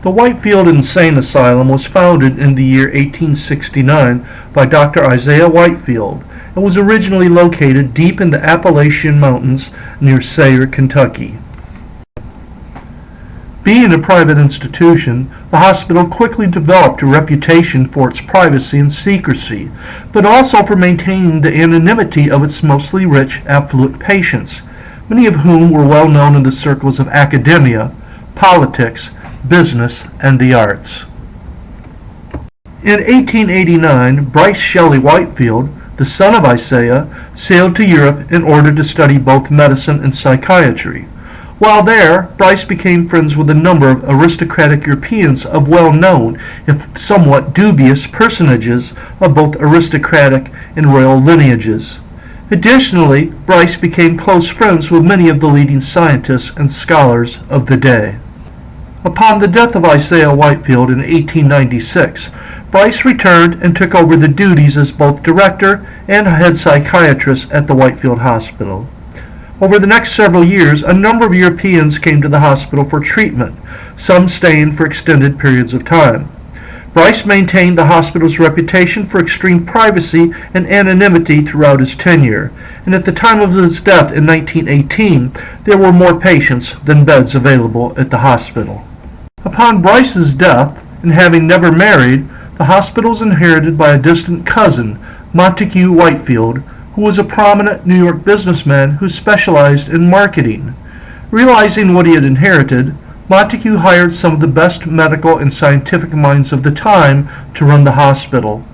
The Whitefield Insane Asylum was founded in the year 1869 by Dr. Isaiah Whitefield and was originally located deep in the Appalachian Mountains near Sayre, Kentucky. Being a private institution, the hospital quickly developed a reputation for its privacy and secrecy, but also for maintaining the anonymity of its mostly rich, affluent patients, many of whom were well known in the circles of academia, politics, business, and the arts. In 1889, Bryce Shelley Whitefield, the son of Isaiah, sailed to Europe in order to study both medicine and psychiatry. While there, Bryce became friends with a number of aristocratic Europeans of well-known, if somewhat dubious, personages of both aristocratic and royal lineages. Additionally, Bryce became close friends with many of the leading scientists and scholars of the day. Upon the death of Isaiah Whitefield in 1896, Bryce returned and took over the duties as both director and head psychiatrist at the Whitefield Hospital. Over the next several years, a number of Europeans came to the hospital for treatment, some staying for extended periods of time. Bryce maintained the hospital's reputation for extreme privacy and anonymity throughout his tenure, and at the time of his death in 1918, there were more patients than beds available at the hospital. Upon Bryce's death, and having never married, the hospital was inherited by a distant cousin, Montague Whitefield, who was a prominent New York businessman who specialized in marketing. Realizing what he had inherited, Montague hired some of the best medical and scientific minds of the time to run the hospital.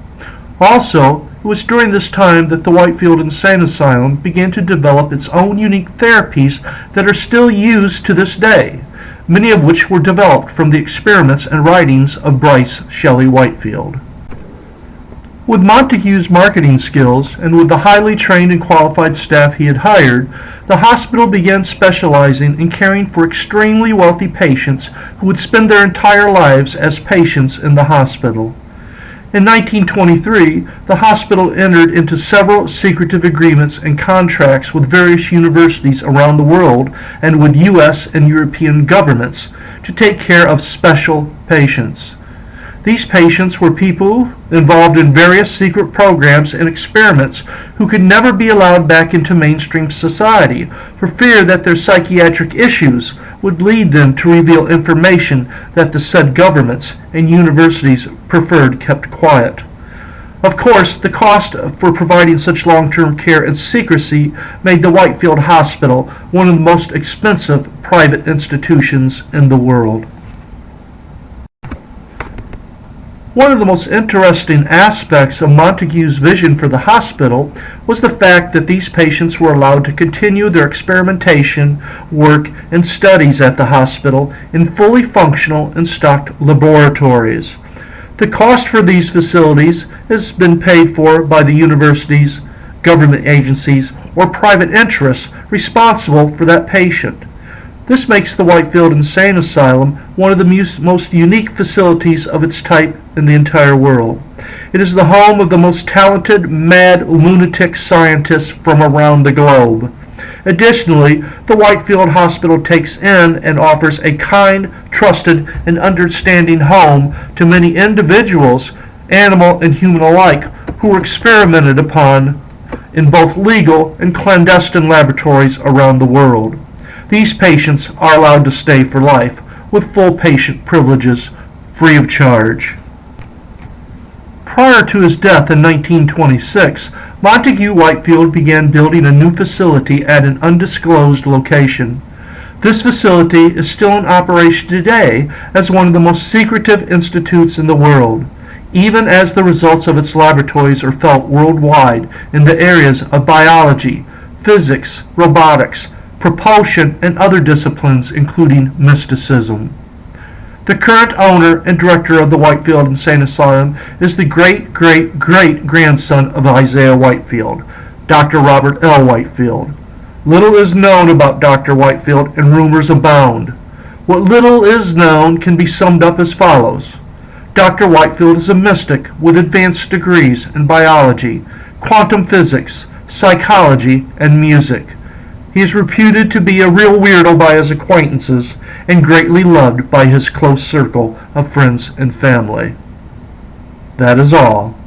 Also, it was during this time that the Whitefield Insane Asylum began to develop its own unique therapies that are still used to this day, many of which were developed from the experiments and writings of Bryce Shelley Whitefield. With Montague's marketing skills and with the highly trained and qualified staff he had hired, the hospital began specializing in caring for extremely wealthy patients who would spend their entire lives as patients in the hospital. In 1923, the hospital entered into several secretive agreements and contracts with various universities around the world and with U.S. and European governments to take care of special patients. These patients were people involved in various secret programs and experiments who could never be allowed back into mainstream society for fear that their psychiatric issues would lead them to reveal information that the said governments and universities preferred kept quiet. Of course, the cost for providing such long-term care and secrecy made the Whitefield Hospital one of the most expensive private institutions in the world. One of the most interesting aspects of Montague's vision for the hospital was the fact that these patients were allowed to continue their experimentation, work, and studies at the hospital in fully functional and stocked laboratories. The cost for these facilities has been paid for by the universities, government agencies, or private interests responsible for that patient. This makes the Whitefield Insane Asylum one of the most unique facilities of its type in the entire world. It is the home of the most talented, mad, lunatic scientists from around the globe. Additionally, the Whitefield Hospital takes in and offers a kind, trusted, and understanding home to many individuals, animal and human alike, who were experimented upon in both legal and clandestine laboratories around the world. These patients are allowed to stay for life with full patient privileges, free of charge. Prior to his death in 1926, Montague Whitefield began building a new facility at an undisclosed location. This facility is still in operation today as one of the most secretive institutes in the world, even as the results of its laboratories are felt worldwide in the areas of biology, physics, robotics, propulsion, and other disciplines including mysticism. The current owner and director of the Whitefield Insane Asylum is the great-great-great-grandson of Isaiah Whitefield, Dr. Robert L. Whitefield. Little is known about Dr. Whitefield and rumors abound. What little is known can be summed up as follows. Dr. Whitefield is a mystic with advanced degrees in biology, quantum physics, psychology, and music. He is reputed to be a real weirdo by his acquaintances and greatly loved by his close circle of friends and family. That is all.